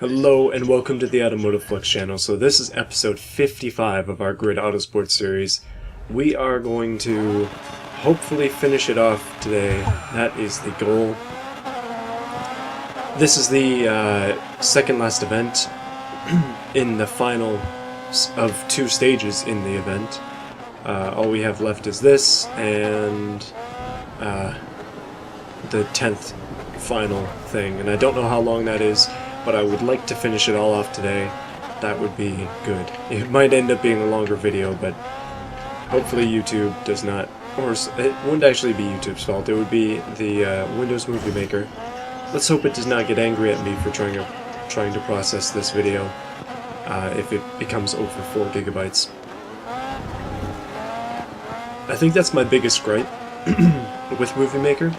Hello and welcome to the automotiveflux channel. So this is episode 55 of our Grid Autosport series. We are going to hopefully finish it off today. That is the goal. This is the second last event in the final of two stages in the event. All we have left is this and the 10th final thing, and I don't know how long that is, but I would like to finish it all off today. That would be good. It might end up being a longer video, but hopefully YouTube does not, or it wouldn't actually be YouTube's fault, it would be the Windows Movie Maker. Let's hope it does not get angry at me for trying to process this video if it becomes over 4 gigabytes. I think that's my biggest gripe with Movie Maker.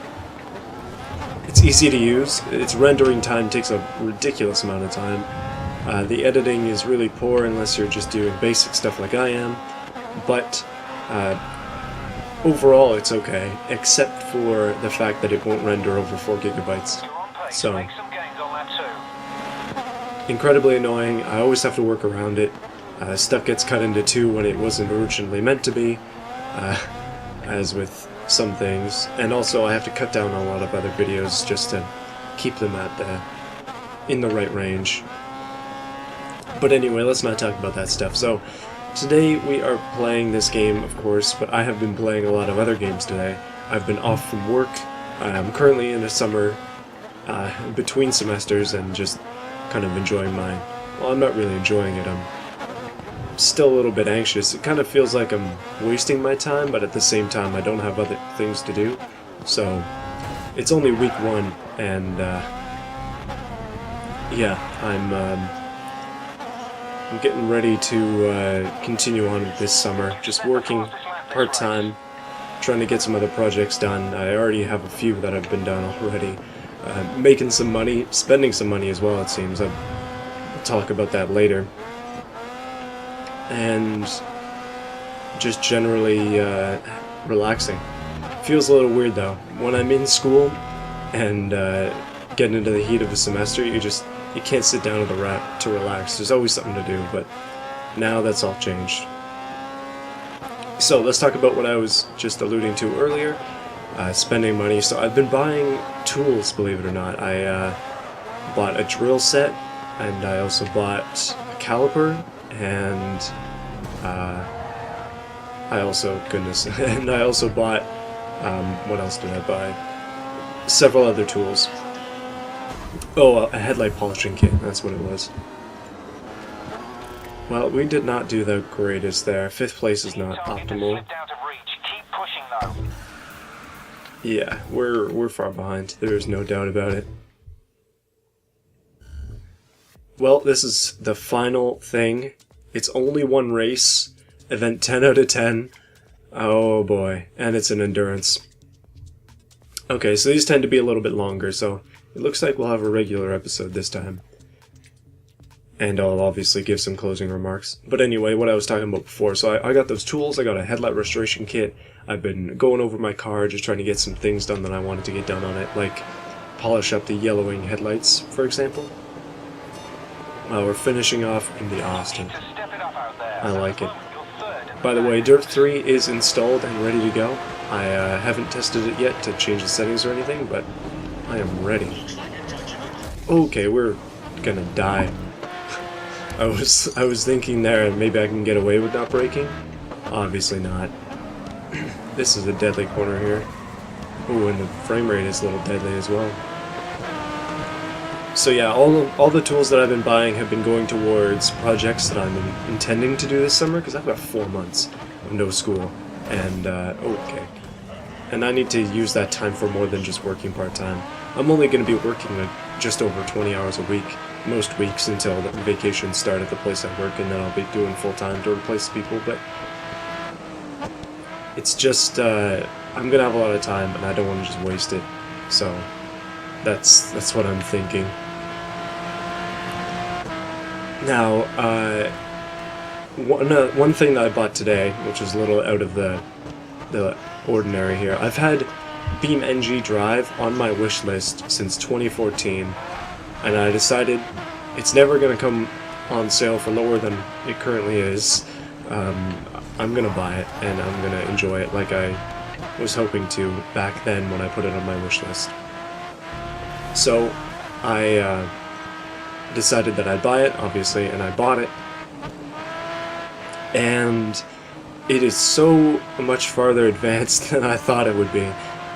It's easy to use, its rendering time takes a ridiculous amount of time. The editing is really poor unless you're just doing basic stuff like I am, but overall it's okay, except for the fact that it won't render over 4 gigabytes. So, incredibly annoying. I always have to work around it. Stuff gets cut into 2 when it wasn't originally meant to be, as with some things, and also I have to cut down a lot of other videos just to keep them in the right range. But anyway, let's not talk about that stuff. So today we are playing this game, of course, but I have been playing a lot of other games today. I've been off from work. I'm currently in a summer between semesters and just kind of enjoying well, I'm not really enjoying it. I'm still a little bit anxious. It kind of feels like I'm wasting my time, but at the same time I don't have other things to do. So it's only week 1, and yeah, I'm getting ready to continue on with this summer, just working part-time, trying to get some other projects done. I already have a few that have been done already. Making some money, spending some money as well, it seems. I'll talk about that later. And just generally relaxing. Feels a little weird though. When I'm in school and getting into the heat of the semester, you can't sit down to relax. There's always something to do, but now that's all changed. So let's talk about what I was just alluding to earlier, spending money. So I've been buying tools, believe it or not. I bought a drill set, and I also bought a caliper, and I also bought, what else did I buy? Several other tools. Oh, a headlight polishing kit, that's what it was. Well, we did not do the greatest there. 5th place is not optimal. Yeah, we're far behind. There is no doubt about it. Well, this is the final thing. It's only one race. Event 10 out of 10. Oh boy. And it's an endurance. Okay, so these tend to be a little bit longer, so it looks like we'll have a regular episode this time. And I'll obviously give some closing remarks. But anyway, what I was talking about before. So I got those tools, I got a headlight restoration kit. I've been going over my car, just trying to get some things done that I wanted to get done on it, like polish up the yellowing headlights, for example. We're finishing off in the Austin. I like it. By the way, Dirt 3 is installed and ready to go. I haven't tested it yet to change the settings or anything, but I am ready. Okay, we're gonna die. I was thinking there maybe I can get away with not braking. Obviously not. This is a deadly corner here. Oh, and the frame rate is a little deadly as well. So yeah, all the tools that I've been buying have been going towards projects that I'm intending to do this summer, because I've got 4 months of no school, and okay. And I need to use that time for more than just working part-time. I'm only going to be working just over 20 hours a week, most weeks, until the vacations start at the place I work, and then I'll be doing full-time to replace people, but it's just, I'm going to have a lot of time, and I don't want to just waste it, so that's what I'm thinking. Now, one thing that I bought today, which is a little out of the ordinary here. I've had BeamNG Drive on my wish list since 2014, and I decided It's never going to come on sale for lower than it currently is. I'm going to buy it, and I'm going to enjoy it like I was hoping to back then when I put it on my wish list. So I decided that I'd buy it, obviously, and I bought it. And it is so much farther advanced than I thought it would be.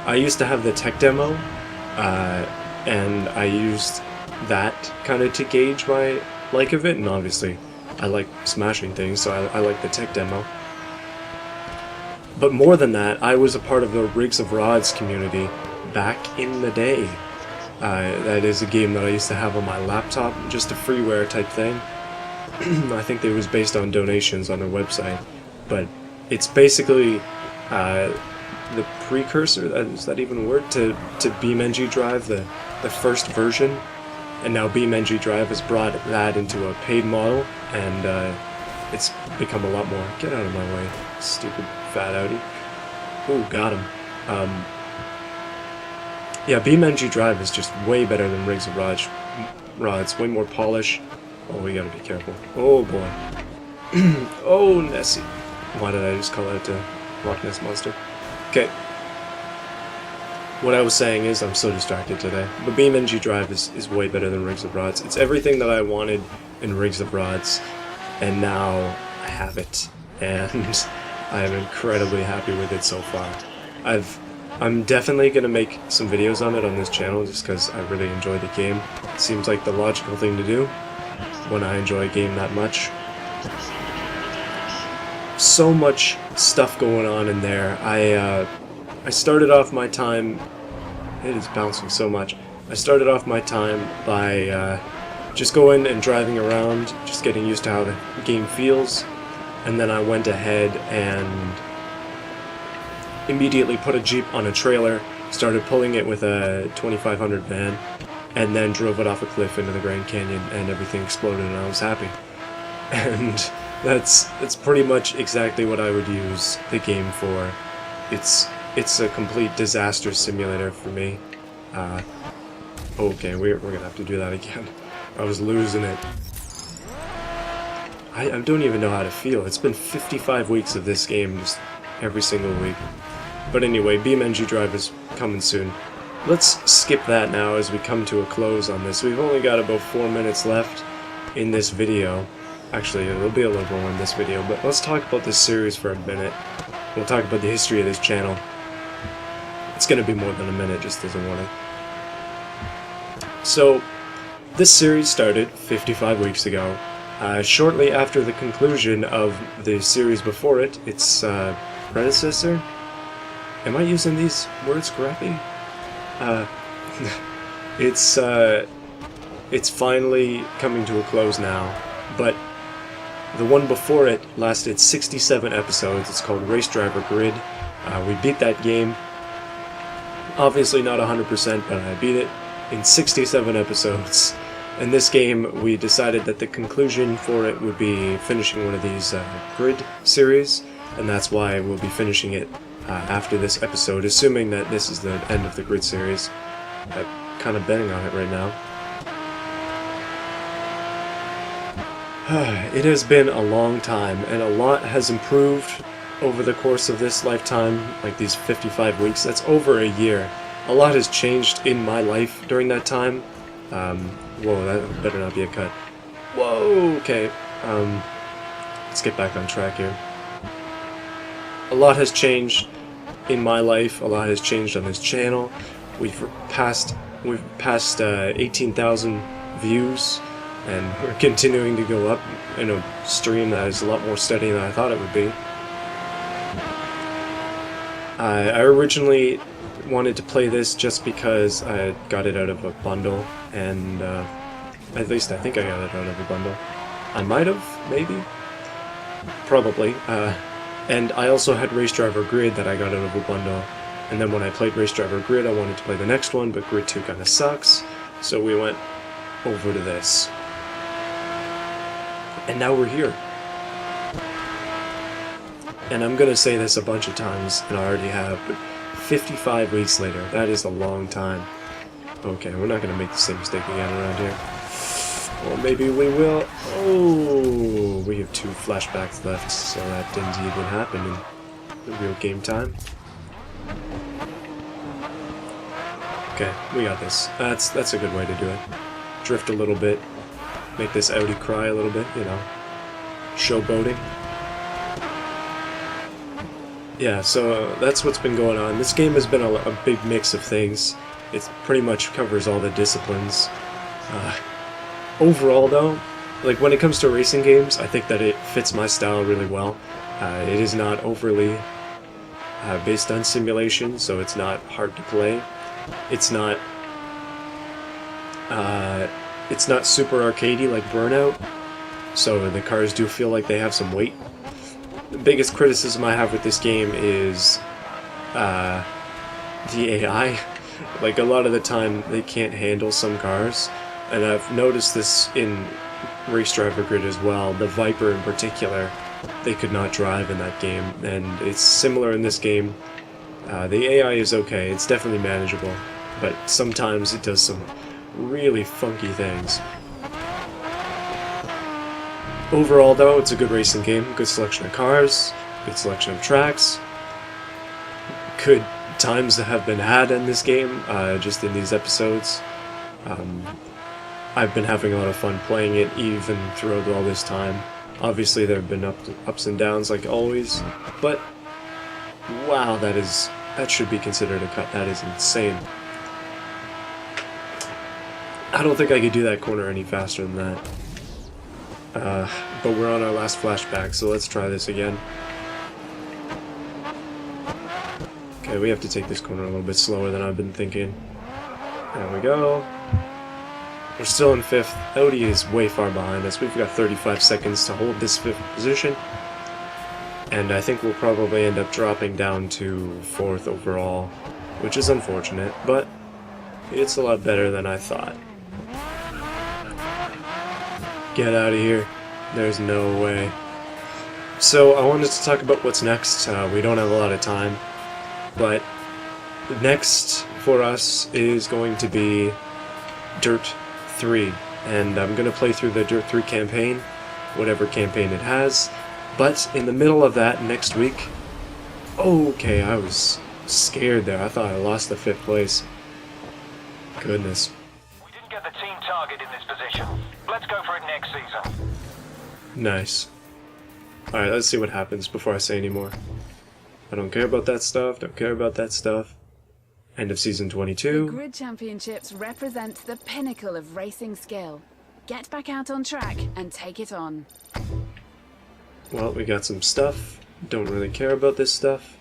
I used to have the tech demo, and I used that kind of to gauge my like of it, and obviously I like smashing things, so I like the tech demo. But more than that, I was a part of the Rigs of Rods community back in the day. That is a game that I used to have on my laptop, just a freeware type thing. I think it was based on donations on their website, but it's basically the precursor, is that even a word, to BeamNG Drive, the first version. And now BeamNG Drive has brought that into a paid model, and it's become a lot more... Get out of my way, stupid fat Audi. Ooh, got him. Yeah, BeamNG Drive is just way better than Rigs of Rods, way more polish. Oh, we gotta be careful. Oh boy. Oh, Nessie. Why did I just call out to Loch Ness Monster? Okay. What I was saying is, I'm so distracted today, but BeamNG Drive is way better than Rigs of Rods. It's everything that I wanted in Rigs of Rods, and now I have it, and I am incredibly happy with it so far. I'm definitely going to make some videos on it on this channel, just because I really enjoy the game. It seems like the logical thing to do when I enjoy a game that much. So much stuff going on in there. I started off my time... It is bouncing so much. I started off my time by just going and driving around, just getting used to how the game feels, and then I went ahead and immediately put a Jeep on a trailer, started pulling it with a 2500 van, and then drove it off a cliff into the Grand Canyon, and everything exploded, and I was happy. And that's pretty much exactly what I would use the game for. It's a complete disaster simulator for me. Okay, we're gonna have to do that again. I was losing it. I don't even know how to feel. It's been 55 weeks of this game, just every single week. But anyway, BeamNG Drive is coming soon. Let's skip that now as we come to a close on this. We've only got about 4 minutes left in this video. Actually, it'll be a little more in this video, but let's talk about this series for a minute. We'll talk about the history of this channel. It's going to be more than a minute, just as a warning. So, this series started 55 weeks ago. Shortly after the conclusion of the series before it, its predecessor... Am I using these words correctly? It's finally coming to a close now, but the one before it lasted 67 episodes. It's called Race Driver Grid. We beat that game. Obviously not 100%, but I beat it in 67 episodes. In this game, we decided that the conclusion for it would be finishing one of these Grid series, and that's why we'll be finishing it after this episode, assuming that this is the end of the Grid series. I'm kind of betting on it right now. It has been a long time, and a lot has improved over the course of this lifetime, like these 55 weeks. That's over a year. A lot has changed in my life during that time. Whoa, that better not be a cut. Whoa, okay. Let's get back on track here. A lot has changed in my life. A lot has changed on this channel. We've passed 18,000 views, and we're continuing to go up in a stream that is a lot more steady than I thought it would be. I originally wanted to play this just because I got it out of a bundle, and at least I think I got it out of a bundle. I might have, maybe? Probably. And I also had Race Driver Grid that I got out of a bundle, and then when I played Race Driver Grid I wanted to play the next one, but Grid 2 kinda sucks, so we went over to this. And now we're here. And I'm gonna say this a bunch of times, and I already have, but 55 weeks later, that is a long time. Okay, we're not gonna make the same mistake again around here. Or maybe we will. Oh, we have 2 flashbacks left, so that didn't even happen in the real game time. Okay, we got this. That's a good way to do it. Drift a little bit, make this Audi cry a little bit, you know. Showboating. Yeah, so that's what's been going on. This game has been a big mix of things. It pretty much covers all the disciplines. Overall, though, like when it comes to racing games, I think that it fits my style really well. It is not overly based on simulation, so it's not hard to play. It's not super arcadey like Burnout, so the cars do feel like they have some weight. The biggest criticism I have with this game is the AI. Like, a lot of the time they can't handle some cars, and I've noticed this in Race Driver Grid as well. The Viper in particular, they could not drive in that game, and it's similar in this game. The AI is okay, it's definitely manageable, but sometimes it does some really funky things. Overall, though, it's a good racing game. Good selection of cars, good selection of tracks. Good times that have been had in this game, just in these episodes. I've been having a lot of fun playing it, even throughout all this time. Obviously, there have been ups and downs, like always, but wow, that should be considered a cut. That is insane. I don't think I could do that corner any faster than that. But we're on our last flashback, so let's try this again. Okay, we have to take this corner a little bit slower than I've been thinking. There we go. We're still in 5th. Audi is way far behind us. We've got 35 seconds to hold this 5th position. And I think we'll probably end up dropping down to 4th overall, which is unfortunate, but it's a lot better than I thought. Get out of here. There's no way. So I wanted to talk about what's next. We don't have a lot of time, but next for us is going to be Dirt 3, and I'm going to play through the Dirt 3 campaign, whatever campaign it has, but in the middle of that next week... Okay, I was scared there. I thought I lost the 5th place. Goodness. We didn't get the team target in this position. Let's go for it next season. Nice. Alright, let's see what happens before I say any more. I don't care about that stuff, don't care about that stuff. End of season 22. The Grid Championships represent the pinnacle of racing skill. Get back out on track and take it on. Well, we got some stuff. Don't really care about this stuff.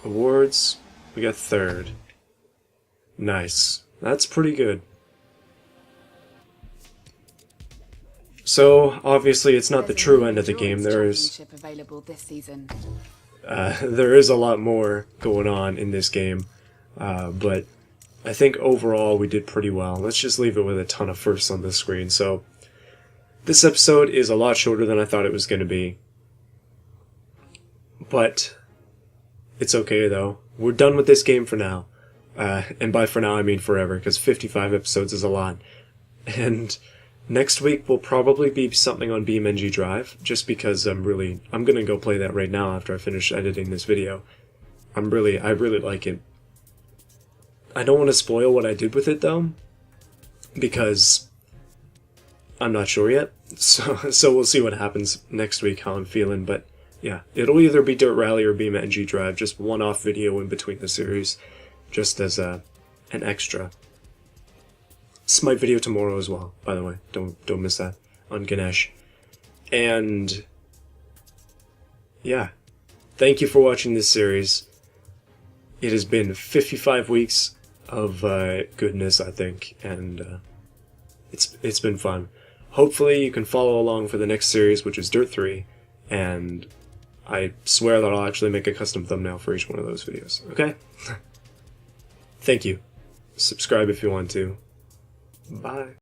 Awards. We got 3rd. Nice. That's pretty good. So, obviously, it's not the true end of the game. There is a lot more going on in this game. But I think overall we did pretty well. Let's just leave it with a ton of firsts on the screen. So, this episode is a lot shorter than I thought it was going to be. But it's okay, though. We're done with this game for now. And by for now, I mean forever, because 55 episodes is a lot. And next week will probably be something on BeamNG Drive, just because I'm going to go play that right now after I finish editing this video. I really like it. I don't want to spoil what I did with it, though, because I'm not sure yet. So we'll see what happens next week, how I'm feeling, but yeah, it'll either be Dirt Rally or BeamNG Drive, just one-off video in between the series, just as an extra. Smite video tomorrow as well, by the way. Don't miss that on Ganesh. And yeah, thank you for watching this series. It has been 55 weeks of goodness, I think, and it's been fun. Hopefully you can follow along for the next series, which is Dirt 3, and I swear that I'll actually make a custom thumbnail for each one of those videos, okay? Thank you. Subscribe if you want to. Bye.